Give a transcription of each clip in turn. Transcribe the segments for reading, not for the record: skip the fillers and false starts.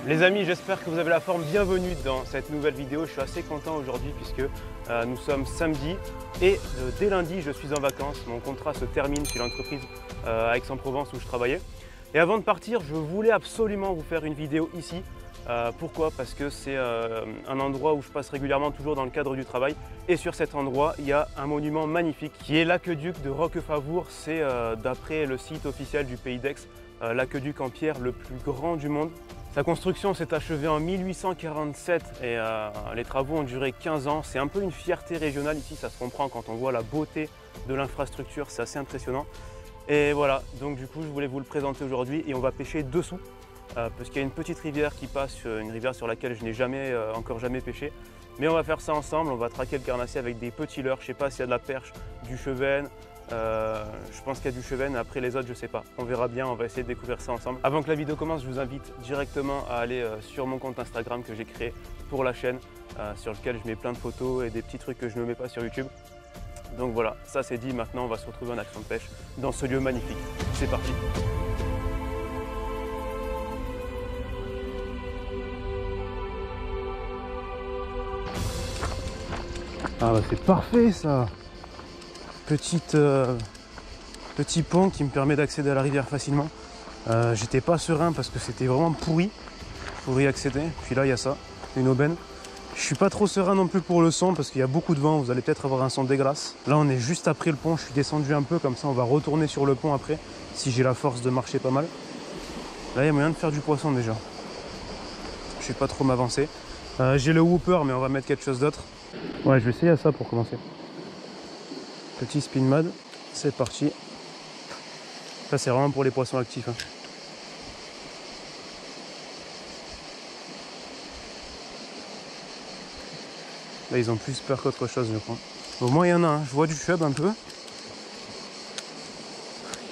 Les amis, j'espère que vous avez la forme. Bienvenue dans cette nouvelle vidéo. Je suis assez content aujourd'hui puisque nous sommes samedi et dès lundi je suis en vacances. Mon contrat se termine chez l'entreprise à Aix-en-Provence où je travaillais. Et avant de partir, je voulais absolument vous faire une vidéo ici. Pourquoi? Parce que c'est un endroit où je passe régulièrement toujours dans le cadre du travail. Et sur cet endroit, il y a un monument magnifique qui est l'aqueduc de Roquefavour. C'est d'après le site officiel du Pays d'Aix, l'aqueduc en pierre le plus grand du monde. Sa construction s'est achevée en 1847 et les travaux ont duré 15 ans. C'est un peu une fierté régionale ici, ça se comprend quand on voit la beauté de l'infrastructure, c'est assez impressionnant. Et voilà, donc du coup je voulais vous le présenter aujourd'hui et on va pêcher dessous parce qu'il y a une petite rivière qui passe, une rivière sur laquelle je n'ai encore jamais pêché. Mais on va faire ça ensemble, on va traquer le carnassier avec des petits leurres, je ne sais pas s'il y a de la perche, du chevenne. Je pense qu'il y a du chevenne, après les autres je sais pas, on verra bien, on va essayer de découvrir ça ensemble. Avant que la vidéo commence, je vous invite directement à aller sur mon compte Instagram que j'ai créé pour la chaîne, sur lequel je mets plein de photos et des petits trucs que je ne mets pas sur YouTube. Donc voilà, ça c'est dit, maintenant on va se retrouver en action de pêche dans ce lieu magnifique. C'est parti! Ah bah c'est parfait ça! Petit pont qui me permet d'accéder à la rivière facilement. J'étais pas serein parce que c'était vraiment pourri pour y accéder. Puis là il y a ça, une aubaine. Je suis pas trop serein non plus pour le son parce qu'il y a beaucoup de vent, vous allez peut-être avoir un son dégueulasse. Là on est juste après le pont, je suis descendu un peu, comme ça on va retourner sur le pont après, si j'ai la force de marcher pas mal. Là il y a moyen de faire du poisson déjà. Je vais pas trop m'avancer. J'ai le whooper mais on va mettre quelque chose d'autre. Ouais, je vais essayer à ça pour commencer. Petit spin mad, c'est parti. Ça c'est vraiment pour les poissons actifs. Hein. Là ils ont plus peur qu'autre chose je crois. Au moins il y en a un, je vois du chub un peu.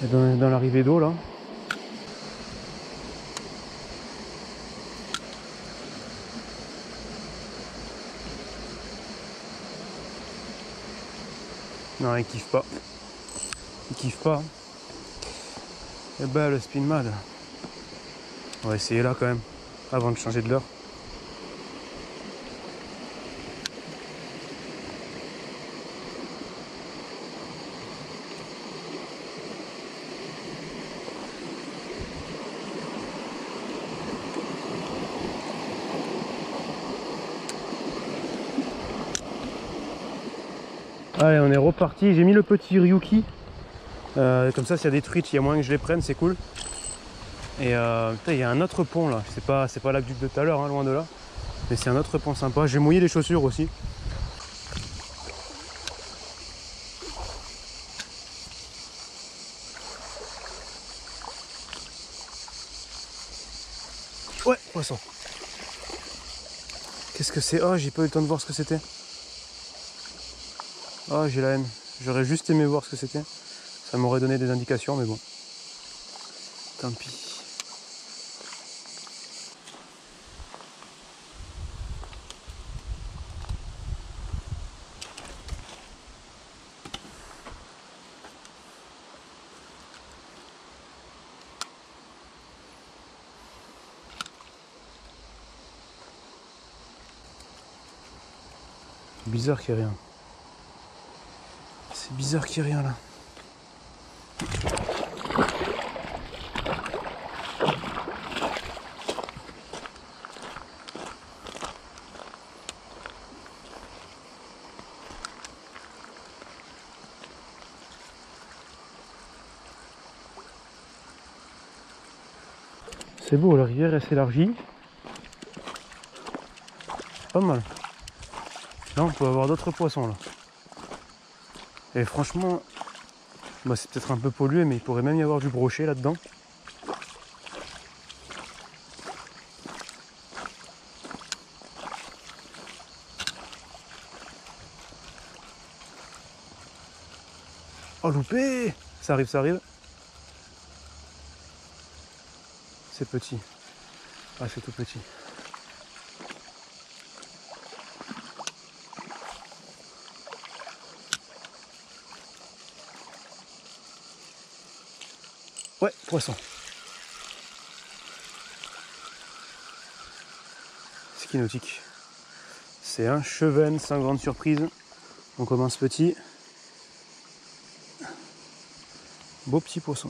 Dans l'arrivée d'eau là. Non, il kiffe pas. Il kiffe pas. Et bah le spin mad. On va essayer là quand même, avant de changer de leurre. Allez, on est reparti. J'ai mis le petit Ryuki. Comme ça, s'il y a des truites, il y a moyen que je les prenne, c'est cool. Et putain, il y a un autre pont là. C'est pas l'aqueduc de tout à l'heure, hein, loin de là. Mais c'est un autre pont sympa. J'ai mouillé les chaussures aussi. Ouais, poisson. Qu'est-ce que c'est? Oh, j'ai pas eu le temps de voir ce que c'était. Oh, j'ai la haine. J'aurais juste aimé voir ce que c'était. Ça m'aurait donné des indications, mais bon. Tant pis. C'est bizarre qu'il n'y ait rien. C'est bizarre qu'il n'y ait rien là. C'est beau, la rivière elle s'élargit. Pas mal. Là on peut avoir d'autres poissons là. Et franchement, bah, c'est peut-être un peu pollué, mais il pourrait même y avoir du brochet là-dedans. Oh loupé! Ça arrive, ça arrive. C'est petit. Ah c'est tout petit. Ouais, poisson. ski nautique. C'est un cheven sans grande surprise. On commence petit. Beau petit poisson.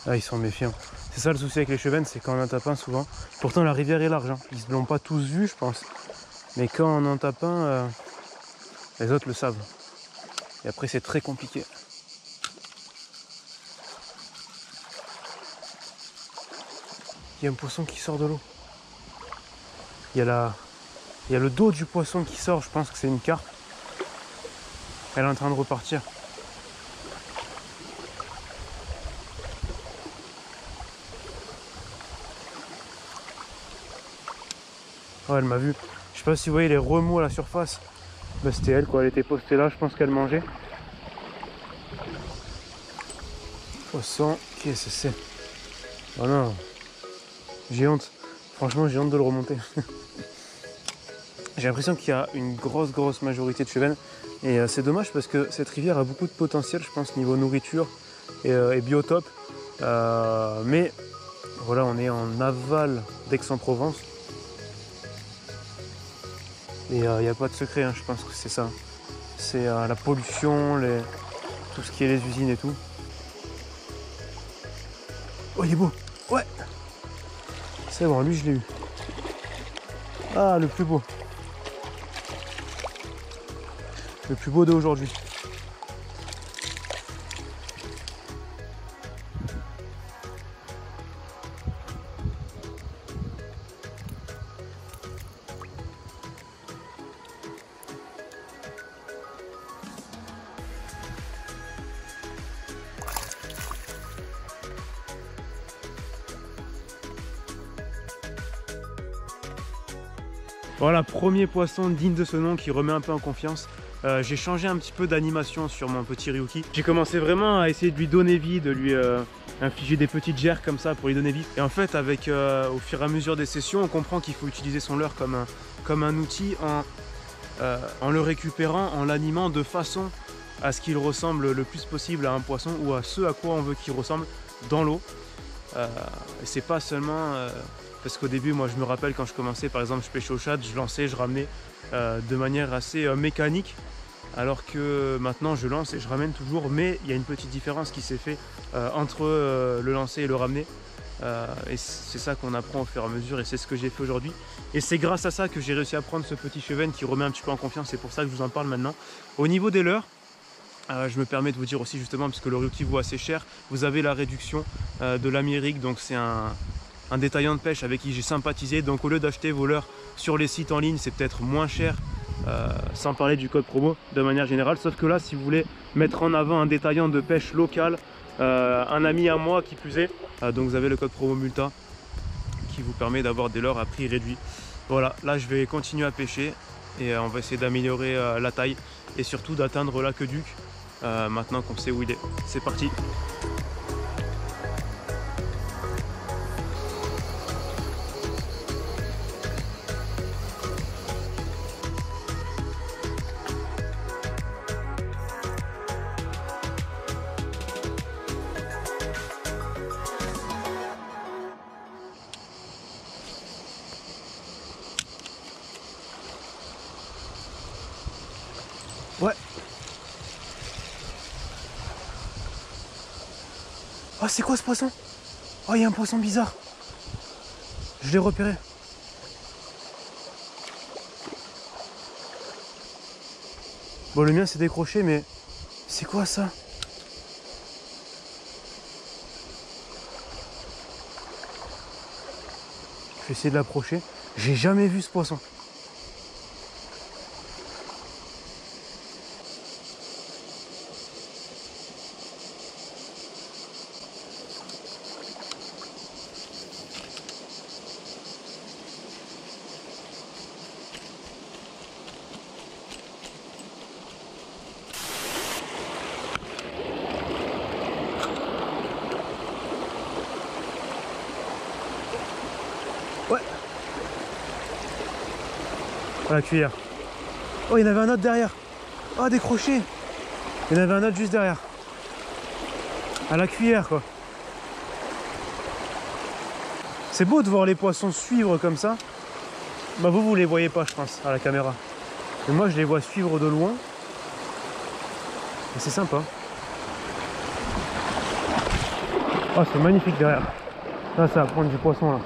Ah, ils sont méfiants. C'est ça le souci avec les chevens, c'est quand on en tape un souvent. Pourtant la rivière est large, hein. Ils ne l'ont pas tous vu, je pense. Mais quand on en tape un, les autres le savent. Et après c'est très compliqué. Il y a un poisson qui sort de l'eau. Il y a le dos du poisson qui sort, je pense que c'est une carpe. Elle est en train de repartir. Oh, elle m'a vu. Je sais pas si vous voyez les remous à la surface. Bah, c'était elle quoi, elle était postée là, je pense qu'elle mangeait. Poisson, qu'est-ce que c'est? Oh non, j'ai honte. Franchement, j'ai honte de le remonter. J'ai l'impression qu'il y a une grosse majorité de chevens. Et c'est dommage parce que cette rivière a beaucoup de potentiel, je pense, niveau nourriture et biotope. Mais voilà, on est en aval d'Aix-en-Provence. Et il n'y a pas de secret, hein, je pense que c'est ça. C'est la pollution, tout ce qui est les usines et tout. Oh, il est beau! Ouais! C'est bon, lui je l'ai eu. Ah, le plus beau. Le plus beau d'aujourd'hui. Voilà, premier poisson digne de ce nom qui remet un peu en confiance. J'ai changé un petit peu d'animation sur mon petit Ryuki. J'ai commencé vraiment à essayer de lui donner vie, de lui infliger des petites gerres comme ça pour lui donner vie. Et en fait, avec au fur et à mesure des sessions, on comprend qu'il faut utiliser son leurre comme un outil en le récupérant, en l'animant de façon à ce qu'il ressemble le plus possible à un poisson ou à ce à quoi on veut qu'il ressemble dans l'eau. Et c'est pas seulement... parce qu'au début, moi je me rappelle quand je commençais, par exemple je pêchais au shad, je lançais, je ramenais de manière assez mécanique, alors que maintenant je lance et je ramène toujours, mais il y a une petite différence qui s'est fait entre le lancer et le ramener. Et c'est ça qu'on apprend au fur et à mesure et c'est ce que j'ai fait aujourd'hui. Et c'est grâce à ça que j'ai réussi à prendre ce petit cheven qui remet un petit peu en confiance, c'est pour ça que je vous en parle maintenant. Au niveau des leurres, je me permets de vous dire aussi justement, puisque le Ryuki vaut assez cher, vous avez la réduction de l'Amérique, donc c'est un détaillant de pêche avec qui j'ai sympathisé. Donc au lieu d'acheter vos leurres sur les sites en ligne, c'est peut-être moins cher, sans parler du code promo de manière générale. Sauf que là, si vous voulez mettre en avant un détaillant de pêche local, un ami à moi qui plus est, donc vous avez le code promo Multa qui vous permet d'avoir des leurres à prix réduit. Voilà, là je vais continuer à pêcher et on va essayer d'améliorer la taille et surtout d'atteindre l'aqueduc maintenant qu'on sait où il est. C'est parti! Ouais. Oh, c'est quoi ce poisson? Oh, il y a un poisson bizarre. Je l'ai repéré. Bon, le mien s'est décroché, mais c'est quoi ça? Je vais essayer de l'approcher. J'ai jamais vu ce poisson. Ouais. Oh, la cuillère. Oh, il y en avait un autre derrière. Oh, décroché. Il y en avait un autre juste derrière. À la cuillère, quoi. C'est beau de voir les poissons suivre comme ça. Bah vous les voyez pas, je pense, à la caméra. Mais moi, je les vois suivre de loin. Et c'est sympa. Oh, c'est magnifique derrière. Là, ça va prendre du poisson, là.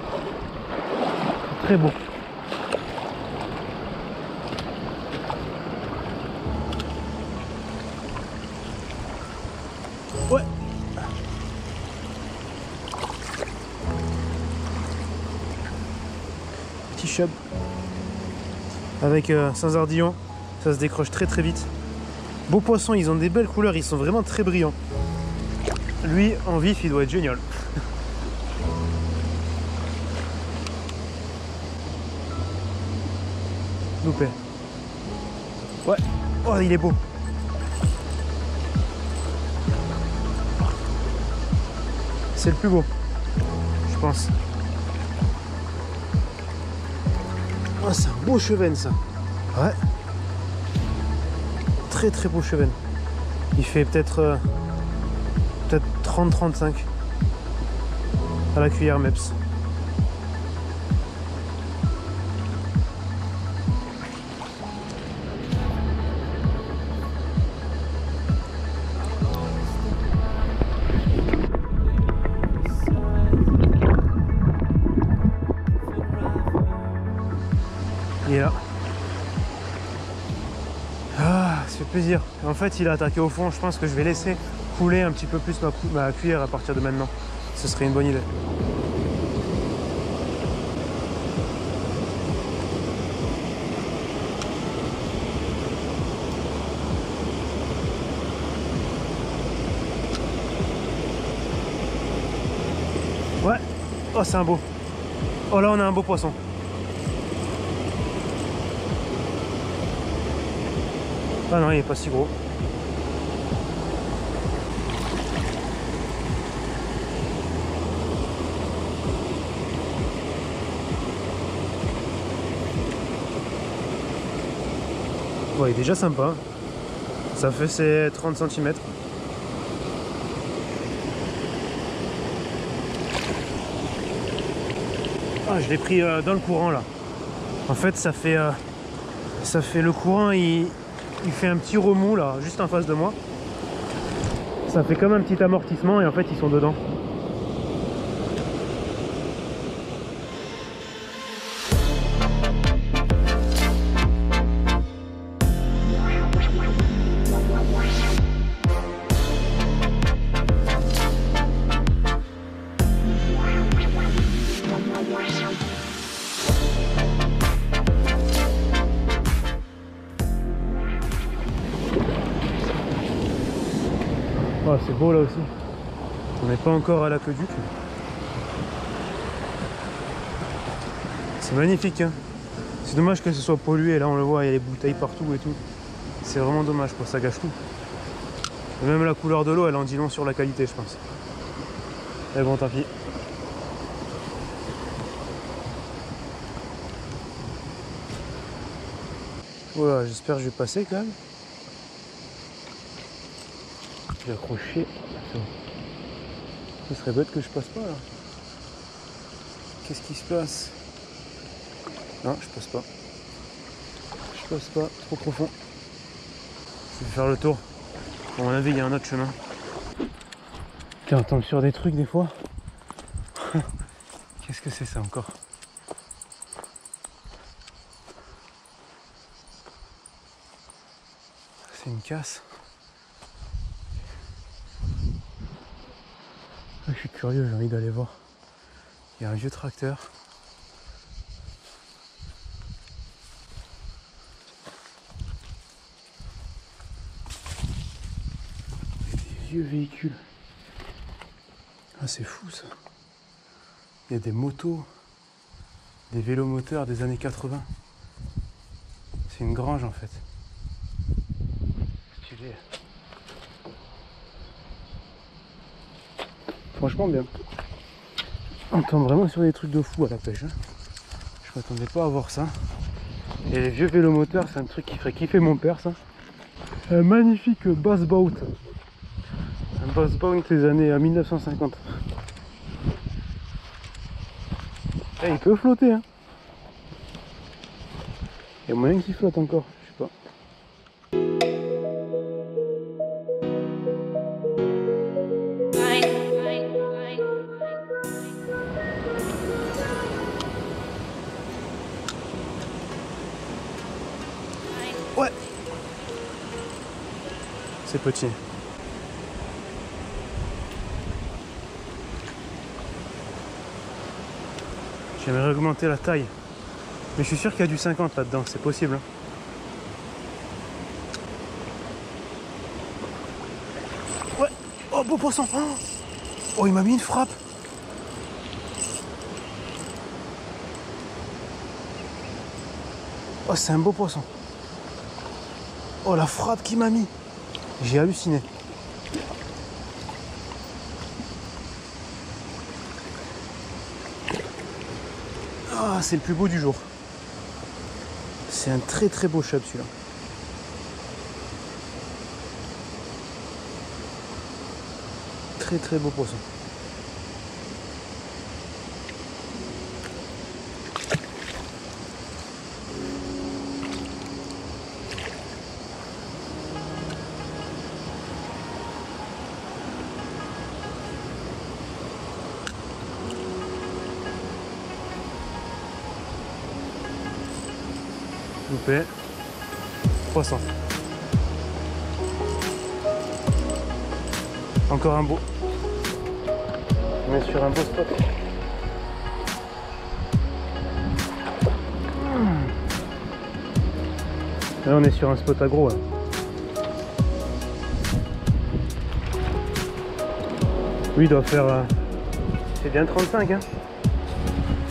C'est très beau. Ouais. Petit chub. Avec sans ardillon. Ça se décroche très très vite. Beaux poissons, ils ont des belles couleurs. Ils sont vraiment très brillants. Lui, en vif, il doit être génial. Loupé. Ouais. Oh, il est beau. C'est le plus beau, je pense. Oh, c'est un beau chevenne, ça. Ouais. Très très beau chevenne. Il fait peut-être 30-35 à la cuillère Meps. Il est là. Ah, ça fait plaisir. En fait, il a attaqué au fond. Je pense que je vais laisser couler un petit peu plus ma cuillère à partir de maintenant. Ce serait une bonne idée. Ouais. Oh, c'est un beau. Oh, là, on a un beau poisson. Ah non, il est pas si gros. Ouais, il est déjà sympa. Ça fait ses 30 cm. Ah, je l'ai pris dans le courant là. En fait, ça fait le courant, il fait un petit remous là, juste en face de moi. Ça fait comme un petit amortissement et en fait, ils sont dedans. Oh, c'est beau là aussi. On n'est pas encore à l'aqueduc. C'est magnifique, hein. C'est dommage que ce soit pollué. Là, on le voit, il y a les bouteilles partout et tout. C'est vraiment dommage, quoi. Ça gâche tout. Et même la couleur de l'eau, elle en dit long sur la qualité, je pense. Mais bon, tant pis. Voilà, j'espère que je vais passer quand même. J'ai accroché. Ce serait bête que je passe pas là. Qu'est-ce qui se passe? Non, je passe pas. Je passe pas, trop profond. Je vais faire le tour. À mon avis, il y a un autre chemin. Putain, on tombe sur des trucs des fois. Qu'est-ce que c'est ça encore? C'est une casse. Je suis curieux, j'ai envie d'aller voir. Il y a un vieux tracteur. Des vieux véhicules. Ah, c'est fou ça. Il y a des motos, des vélomoteurs des années 80. C'est une grange en fait. Stylé. Franchement bien. On tombe vraiment sur des trucs de fou à la pêche. Hein. Je m'attendais pas à voir ça. Et les vieux vélomoteurs, c'est un truc qui ferait kiffer mon père, ça. Un magnifique bass boat. Un bass boat des années 1950. Eh, il peut flotter, hein. Il y a moyen qu'il flotte encore, je sais pas. Ouais. C'est petit. J'aimerais augmenter la taille. Mais je suis sûr qu'il y a du 50 là-dedans, c'est possible. Hein. Ouais. Oh, beau poisson. Oh, il m'a mis une frappe. Oh, c'est un beau poisson. Oh, la frappe qu'il m'a mis. J'ai halluciné. Ah, c'est le plus beau du jour. C'est un très très beau chub celui-là. Très très beau poisson. Loupé. Poisson. Encore un beau. On est sur un beau spot. Là on est sur un spot agro. Là. Lui il doit faire... C'est bien 35 hein.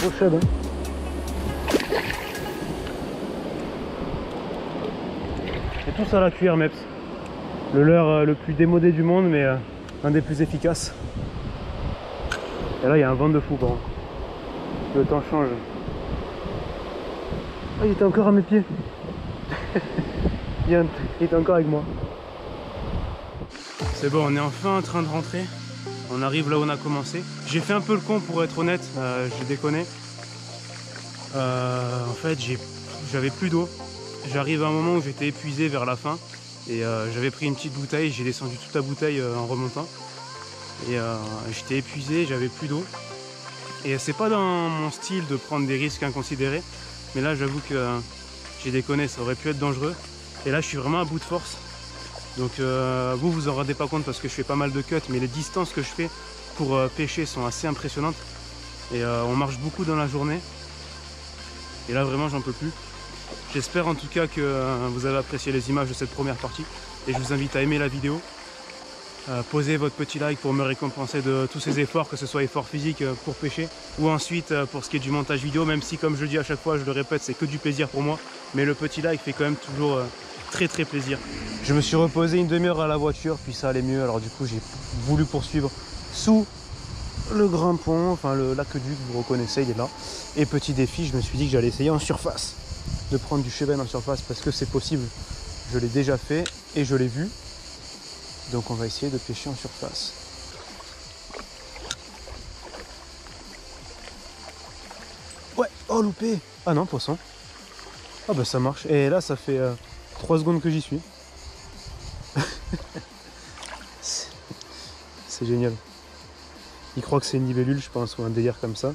Beau chub hein. Et tout ça à la cuillère Meps. Le leurre le plus démodé du monde mais un des plus efficaces. Et là il y a un vent de fou par contre. Le temps change. Ah, il était encore à mes pieds. Il était encore avec moi. C'est bon, on est enfin en train de rentrer. On arrive là où on a commencé. J'ai fait un peu le con pour être honnête, j'ai déconné. En fait j'avais plus d'eau. J'arrive à un moment où j'étais épuisé vers la fin. Et j'avais pris une petite bouteille, j'ai descendu toute la bouteille en remontant. Et j'étais épuisé, j'avais plus d'eau. Et c'est pas dans mon style de prendre des risques inconsidérés. Mais là j'avoue que j'ai déconné, ça aurait pu être dangereux. Et là je suis vraiment à bout de force. Donc vous en rendez pas compte parce que je fais pas mal de cuts. Mais les distances que je fais pour pêcher sont assez impressionnantes. Et on marche beaucoup dans la journée. Et là vraiment j'en peux plus. J'espère en tout cas que vous avez apprécié les images de cette première partie. Et je vous invite à aimer la vidéo. Posez votre petit like pour me récompenser de tous ces efforts, que ce soit efforts physiques pour pêcher ou ensuite pour ce qui est du montage vidéo, même si comme je le dis à chaque fois, je le répète, c'est que du plaisir pour moi, mais le petit like fait quand même toujours très plaisir. Je me suis reposé une demi-heure à la voiture, puis ça allait mieux, alors du coup j'ai voulu poursuivre sous le grand pont, enfin le l'aqueduc, vous reconnaissez, il est là. Et petit défi, je me suis dit que j'allais essayer en surface, de prendre du chevenne en surface parce que c'est possible. Je l'ai déjà fait et je l'ai vu. Donc on va essayer de pêcher en surface. Ouais, oh loupé. Ah non, poisson. Ah bah ça marche. Et là ça fait 3 secondes que j'y suis. C'est génial. Il croit que c'est une libellule, je pense, ou un délire comme ça.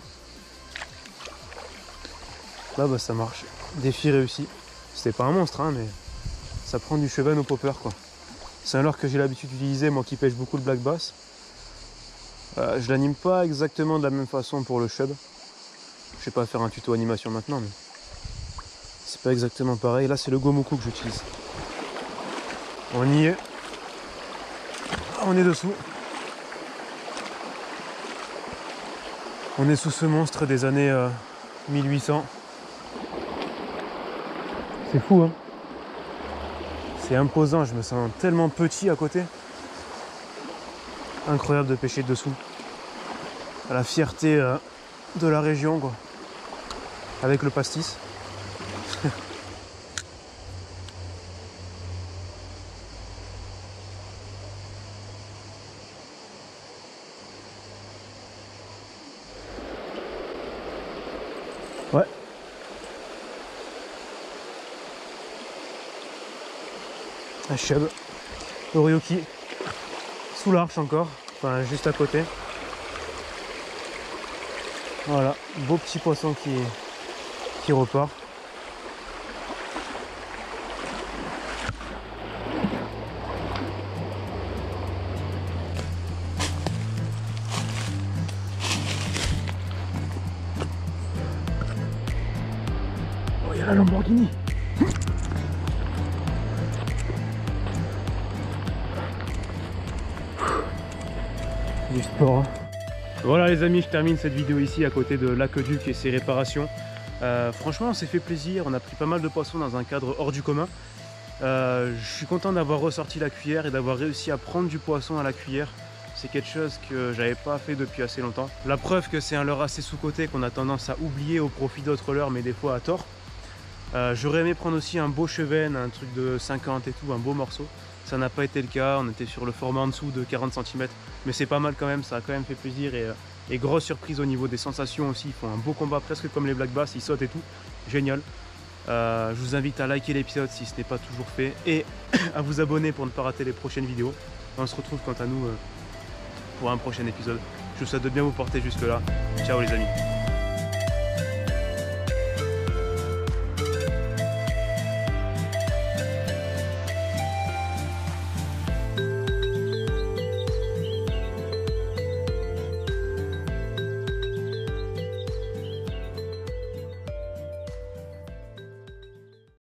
Là bah ça marche. Défi réussi. C'était pas un monstre hein, mais ça prend du chevenne au popper quoi. C'est un leurre que j'ai l'habitude d'utiliser, moi qui pêche beaucoup le black bass. Je l'anime pas exactement de la même façon pour le chub. Je vais pas faire un tuto animation maintenant, mais c'est pas exactement pareil. Là, c'est le gomoku que j'utilise. On y est. On est dessous. On est sous ce monstre des années 1800. C'est fou, hein. C'est imposant, je me sens tellement petit à côté. Incroyable de pêcher dessous. À la fierté de la région, quoi. Avec le pastis. un chub, Orioki, sous l'arche encore, enfin juste à côté. Voilà, beau petit poisson qui repart. Oh, il y a la Lamborghini. Du sport. Hein. Voilà les amis, je termine cette vidéo ici à côté de l'aqueduc et ses réparations. Franchement on s'est fait plaisir, on a pris pas mal de poissons dans un cadre hors du commun. Je suis content d'avoir ressorti la cuillère et d'avoir réussi à prendre du poisson à la cuillère. C'est quelque chose que j'avais pas fait depuis assez longtemps. La preuve que c'est un leurre assez sous-coté qu'on a tendance à oublier au profit d'autres leurres, mais des fois à tort. J'aurais aimé prendre aussi un beau chevenne, un truc de 50 et tout, un beau morceau. Ça n'a pas été le cas, on était sur le format en dessous de 40 cm, mais c'est pas mal quand même, ça a quand même fait plaisir et grosse surprise au niveau des sensations aussi, ils font un beau combat presque comme les black bass, ils sautent et tout, génial. Je vous invite à liker l'épisode si ce n'est pas toujours fait et à vous abonner pour ne pas rater les prochaines vidéos. On se retrouve quant à nous pour un prochain épisode. Je vous souhaite de bien vous porter jusque là, ciao les amis.